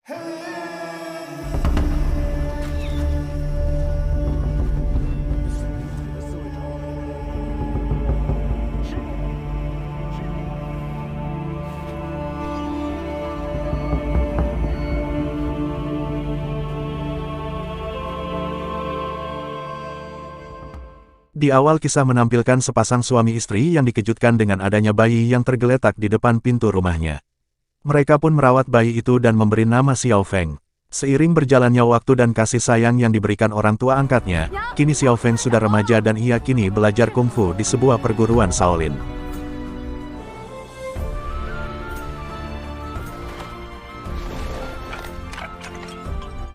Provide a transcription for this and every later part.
Di awal kisah menampilkan sepasang suami istri yang dikejutkan dengan adanya bayi yang tergeletak di depan pintu rumahnya. Mereka pun merawat bayi itu dan memberi nama Xiao Feng. Seiring berjalannya waktu dan kasih sayang yang diberikan orang tua angkatnya, kini Xiao Feng sudah remaja dan ia kini belajar kungfu di sebuah perguruan Shaolin.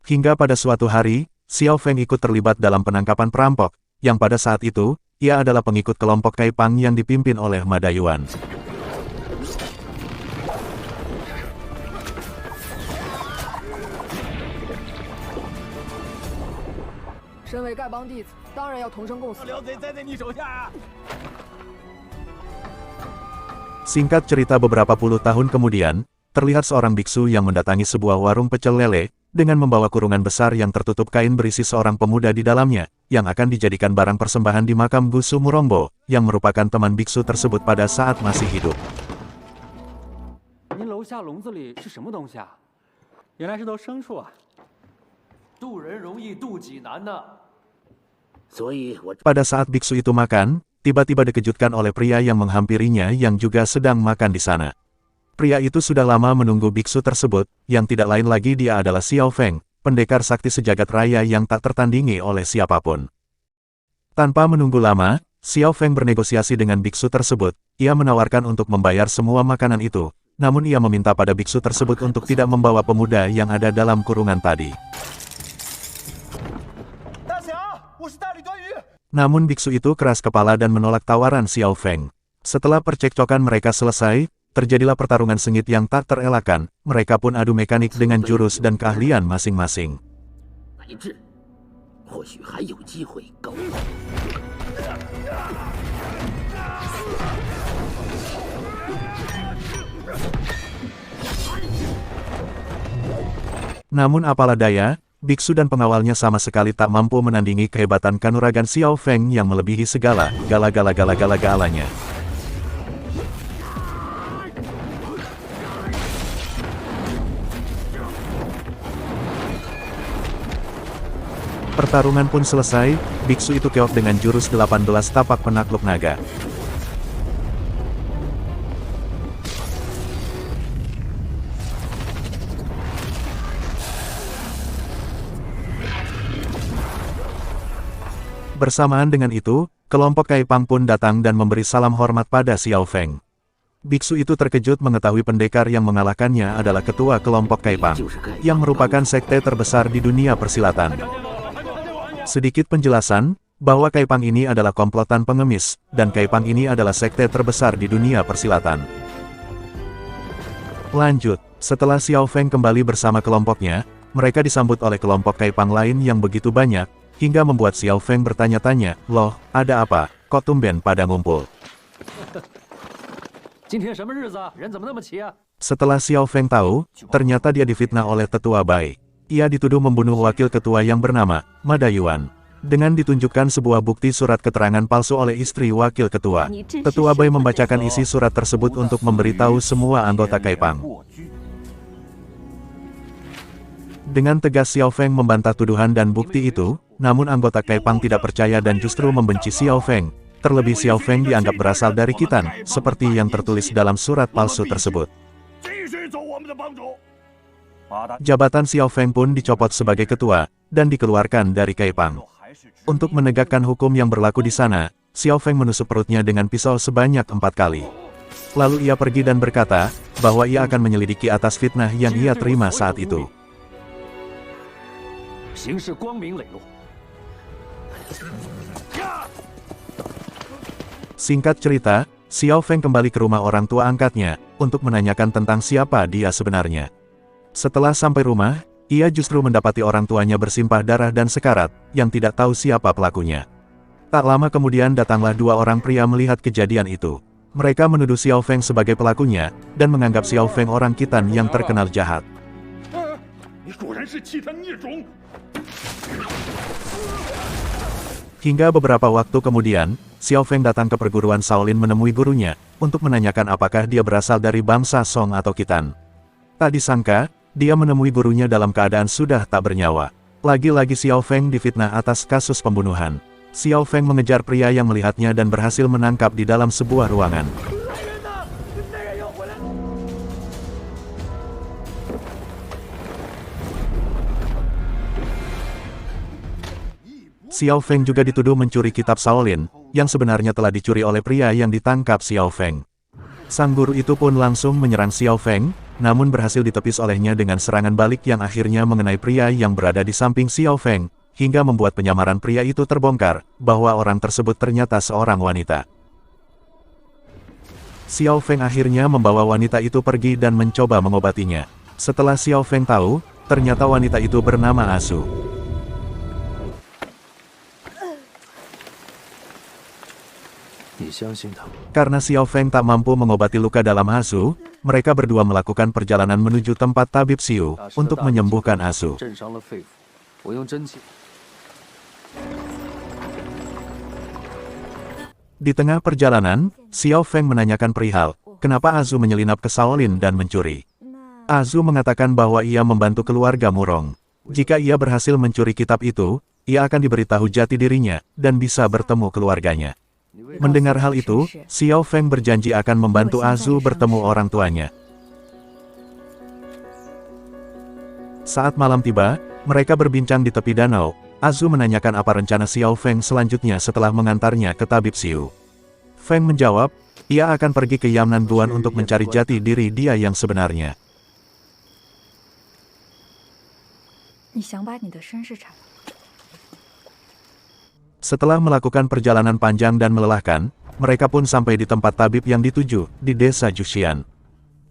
Hingga pada suatu hari, Xiao Feng ikut terlibat dalam penangkapan perampok, yang pada saat itu, ia adalah pengikut kelompok Kaipang yang dipimpin oleh Ma Dayuan. Singkat cerita beberapa puluh tahun kemudian, terlihat seorang biksu yang mendatangi sebuah warung pecel lele, dengan membawa kurungan besar yang tertutup kain berisi seorang pemuda di dalamnya, yang akan dijadikan barang persembahan di makam Gu Sumurongbo, yang merupakan teman biksu tersebut pada saat masih hidup. Pada saat biksu itu makan, tiba-tiba dikejutkan oleh pria yang menghampirinya yang juga sedang makan di sana. Pria itu sudah lama menunggu biksu tersebut, yang tidak lain lagi dia adalah Xiao Feng, pendekar sakti sejagat raya yang tak tertandingi oleh siapapun. Tanpa menunggu lama, Xiao Feng bernegosiasi dengan biksu tersebut. Ia menawarkan untuk membayar semua makanan itu, namun ia meminta pada biksu tersebut untuk tidak membawa pemuda yang ada dalam kurungan tadi. Namun biksu itu keras kepala dan menolak tawaran Xiao Feng. Setelah percekcokan mereka selesai, terjadilah pertarungan sengit yang tak terelakkan. Mereka pun adu mekanik dengan jurus dan keahlian masing-masing. Namun apalah daya, biksu dan pengawalnya sama sekali tak mampu menandingi kehebatan kanuragan Xiao Feng yang melebihi segala galanya. Pertarungan pun selesai, biksu itu keok dengan jurus 18 tapak penakluk naga. Bersamaan dengan itu, kelompok Kaipang pun datang dan memberi salam hormat pada Xiao Feng. Biksu itu terkejut mengetahui pendekar yang mengalahkannya adalah ketua kelompok Kaipang, yang merupakan sekte terbesar di dunia persilatan. Sedikit penjelasan, bahwa Kaipang ini adalah komplotan pengemis, dan Kaipang ini adalah sekte terbesar di dunia persilatan. Lanjut, setelah Xiao Feng kembali bersama kelompoknya, mereka disambut oleh kelompok Kaipang lain yang begitu banyak, hingga membuat Xiao Feng bertanya-tanya, "Loh, ada apa? Kok tumben pada ngumpul?" Setelah Xiao Feng tahu, ternyata dia difitnah oleh tetua Bai. Ia dituduh membunuh wakil ketua yang bernama Ma Dayuan. Dengan ditunjukkan sebuah bukti surat keterangan palsu oleh istri wakil ketua, tetua Bai membacakan isi surat tersebut untuk memberitahu semua anggota Kaipang. Dengan tegas Xiao Feng membantah tuduhan dan bukti itu, namun anggota Kaipang tidak percaya dan justru membenci Xiao Feng. Terlebih Xiao Feng dianggap berasal dari Khitan, seperti yang tertulis dalam surat palsu tersebut. Jabatan Xiao Feng pun dicopot sebagai ketua, dan dikeluarkan dari Kaipang. Untuk menegakkan hukum yang berlaku di sana, Xiao Feng menusuk perutnya dengan pisau sebanyak 4 kali. Lalu ia pergi dan berkata, bahwa ia akan menyelidiki atas fitnah yang ia terima saat itu. Singkat cerita, Xiao Feng kembali ke rumah orang tua angkatnya, untuk menanyakan tentang siapa dia sebenarnya. Setelah sampai rumah, ia justru mendapati orang tuanya bersimpah darah dan sekarat, yang tidak tahu siapa pelakunya. Tak lama kemudian datanglah 2 orang pria melihat kejadian itu. Mereka menuduh Xiao Feng sebagai pelakunya, dan menganggap Xiao Feng orang Khitan yang terkenal jahat. Hingga beberapa waktu kemudian, Xiao Feng datang ke perguruan Shaolin menemui gurunya, untuk menanyakan apakah dia berasal dari bangsa Song atau Khitan. Tak disangka, dia menemui gurunya dalam keadaan sudah tak bernyawa. Lagi-lagi Xiao Feng difitnah atas kasus pembunuhan. Xiao Feng mengejar pria yang melihatnya dan berhasil menangkap di dalam sebuah ruangan. Xiao Feng juga dituduh mencuri kitab Shaolin, yang sebenarnya telah dicuri oleh pria yang ditangkap Xiao Feng. Sang guru itu pun langsung menyerang Xiao Feng, namun berhasil ditepis olehnya dengan serangan balik yang akhirnya mengenai pria yang berada di samping Xiao Feng, hingga membuat penyamaran pria itu terbongkar, bahwa orang tersebut ternyata seorang wanita. Xiao Feng akhirnya membawa wanita itu pergi dan mencoba mengobatinya. Setelah Xiao Feng tahu, ternyata wanita itu bernama Asu. Karena Xiao Feng tak mampu mengobati luka dalam Asu, mereka berdua melakukan perjalanan menuju tempat tabib Xiu, untuk menyembuhkan Asu. Di tengah perjalanan, Xiao Feng menanyakan perihal, kenapa Asu menyelinap ke Shaolin dan mencuri. Asu mengatakan bahwa ia membantu keluarga Murong. Jika ia berhasil mencuri kitab itu, ia akan diberitahu jati dirinya, dan bisa bertemu keluarganya. Mendengar hal itu, Xiao Feng berjanji akan membantu Asu bertemu orang tuanya. Saat malam tiba, mereka berbincang di tepi danau. Asu menanyakan apa rencana Xiao Feng selanjutnya setelah mengantarnya ke tabib Xiu. Feng menjawab, ia akan pergi ke Yamnan Guan untuk mencari jati diri dia yang sebenarnya. Setelah melakukan perjalanan panjang dan melelahkan, mereka pun sampai di tempat tabib yang dituju, di desa Juxian.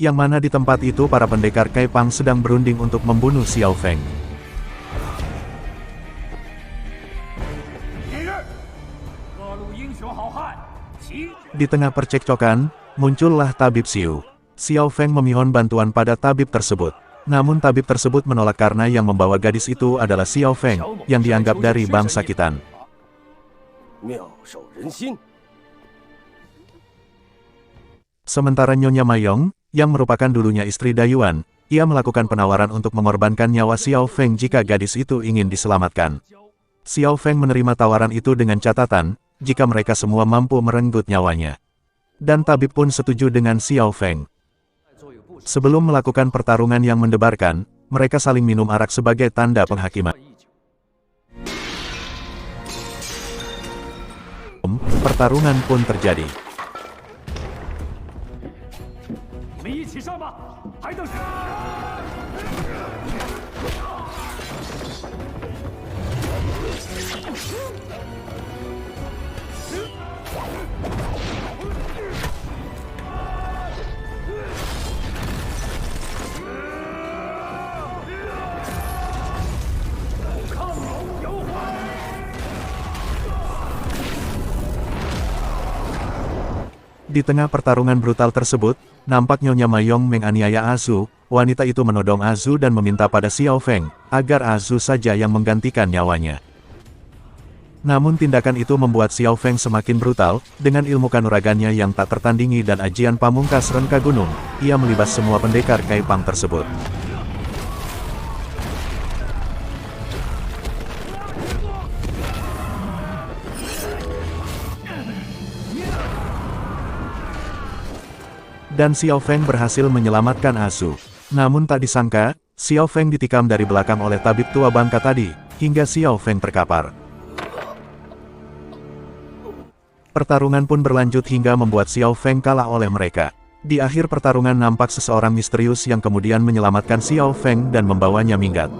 Yang mana di tempat itu para pendekar Kaipang sedang berunding untuk membunuh Xiao Feng. Di tengah percekcokan, muncullah tabib Xiu. Xiao Feng memohon bantuan pada tabib tersebut. Namun tabib tersebut menolak karena yang membawa gadis itu adalah Xiao Feng, yang dianggap dari bangsa Khitan. Sementara Nyonya Mayong, yang merupakan dulunya istri Dayuan, ia melakukan penawaran untuk mengorbankan nyawa Xiao Feng jika gadis itu ingin diselamatkan. Xiao Feng menerima tawaran itu dengan catatan, jika mereka semua mampu merenggut nyawanya. Dan tabib pun setuju dengan Xiao Feng. Sebelum melakukan pertarungan yang mendebarkan, mereka saling minum arak sebagai tanda penghakiman. Pertarungan pun terjadi. Di tengah pertarungan brutal tersebut, nampak Nyonya Mayong menganiaya Asu. Wanita itu menodong Asu dan meminta pada Xiao Feng, agar Asu saja yang menggantikan nyawanya. Namun tindakan itu membuat Xiao Feng semakin brutal, dengan ilmu kanuragannya yang tak tertandingi dan ajian pamungkas Renka Gunung, ia melibas semua pendekar Kaipang tersebut. Dan Xiao Feng berhasil menyelamatkan Asu. Namun tak disangka, Xiao Feng ditikam dari belakang oleh tabib tua bangka tadi, hingga Xiao Feng terkapar. Pertarungan pun berlanjut hingga membuat Xiao Feng kalah oleh mereka. Di akhir pertarungan nampak seseorang misterius yang kemudian menyelamatkan Xiao Feng dan membawanya minggat.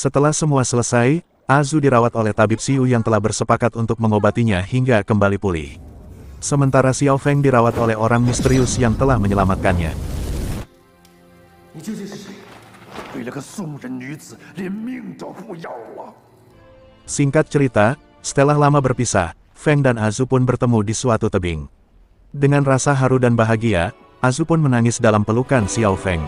Setelah semua selesai, Asu dirawat oleh tabib Xiu yang telah bersepakat untuk mengobatinya hingga kembali pulih. Sementara Xiao Feng dirawat oleh orang misterius yang telah menyelamatkannya. 你究竟是谁？为了个宋人女子，连命都不要了。 Singkat cerita, setelah lama berpisah, Feng dan Azu pun bertemu di suatu tebing. Dengan rasa haru dan bahagia, Azu pun menangis dalam pelukan Xiao Feng.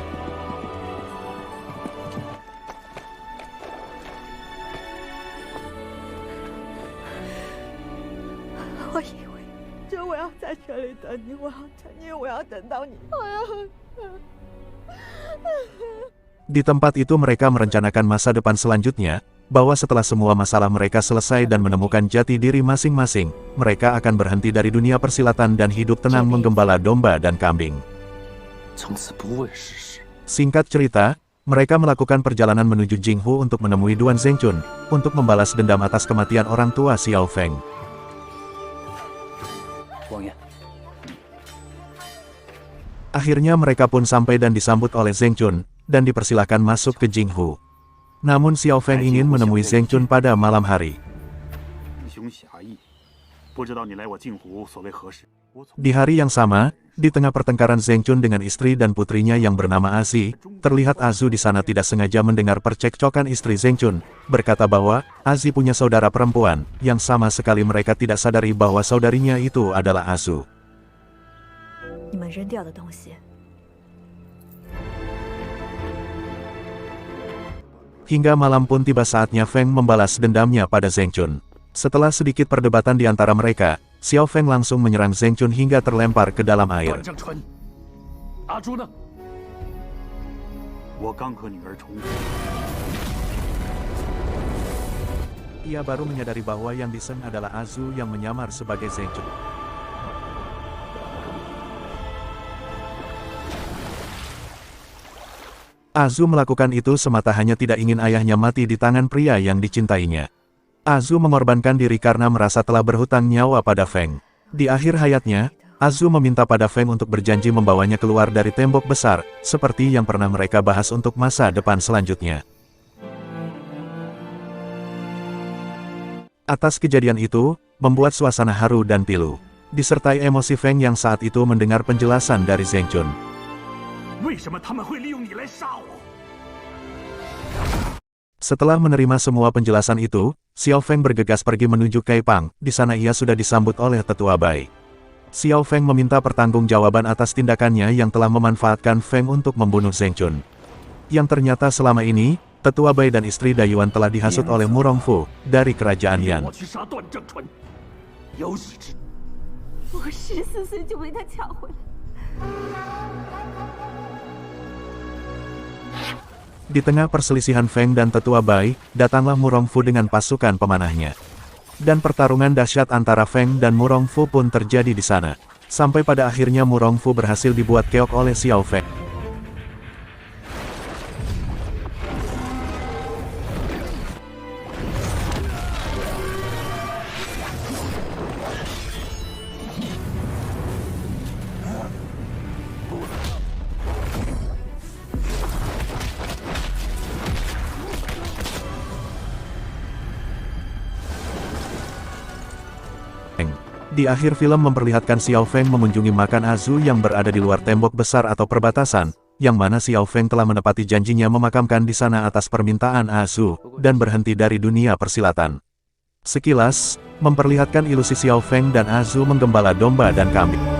我以为，就我要在这里等你，我要等你，我要等到你，我要。 Di tempat itu mereka merencanakan masa depan selanjutnya, bahwa setelah semua masalah mereka selesai dan menemukan jati diri masing-masing, mereka akan berhenti dari dunia persilatan dan hidup tenang menggembala domba dan kambing. Singkat cerita, mereka melakukan perjalanan menuju Jinghu untuk menemui Duan Zhengchun, untuk membalas dendam atas kematian orang tua Xiao Feng. Akhirnya mereka pun sampai dan disambut oleh Zhengchun, dan dipersilahkan masuk ke Jinghu. Namun Xiao Feng ingin menemui Zhengchun pada malam hari. Di hari yang sama, di tengah pertengkaran Zhengchun dengan istri dan putrinya yang bernama Azi, terlihat Azu di sana tidak sengaja mendengar percekcokan istri Zhengchun, berkata bahwa Azi punya saudara perempuan, yang sama sekali mereka tidak sadari bahwa saudarinya itu adalah Azu. 你们扔掉的东西。 Hingga malam pun tiba saatnya Feng membalas dendamnya pada Zhengchun. Setelah sedikit perdebatan di antara mereka, Xiao Feng langsung menyerang Zhengchun hingga terlempar ke dalam air. Ia baru menyadari bahwa yang diseng adalah Azu yang menyamar sebagai Zhengchun. Azu melakukan itu semata hanya tidak ingin ayahnya mati di tangan pria yang dicintainya. Azu mengorbankan diri karena merasa telah berhutang nyawa pada Feng. Di akhir hayatnya, Azu meminta pada Feng untuk berjanji membawanya keluar dari tembok besar, seperti yang pernah mereka bahas untuk masa depan selanjutnya. Atas kejadian itu, membuat suasana haru dan pilu, disertai emosi Feng yang saat itu mendengar penjelasan dari Zhengchun. Setelah menerima semua penjelasan itu, Xiao Feng bergegas pergi menuju Kaipang. Di sana ia sudah disambut oleh tetua Bai. Xiao Feng meminta pertanggungjawaban atas tindakannya yang telah memanfaatkan Feng untuk membunuh Zhengchun. Yang ternyata selama ini, tetua Bai dan istri Dayuan telah dihasut oleh Murongfu dari kerajaan Yan. 我14岁就被他抢回来。 Di tengah perselisihan Feng dan tetua Bai, datanglah Murongfu dengan pasukan pemanahnya. Dan pertarungan dahsyat antara Feng dan Murongfu pun terjadi di sana. Sampai pada akhirnya Murongfu berhasil dibuat keok oleh Xiao Feng. Di akhir film memperlihatkan Xiao Feng mengunjungi makam Azu yang berada di luar tembok besar atau perbatasan, yang mana Xiao Feng telah menepati janjinya memakamkan di sana atas permintaan Azu, dan berhenti dari dunia persilatan. Sekilas, memperlihatkan ilusi Xiao Feng dan Azu menggembala domba dan kambing.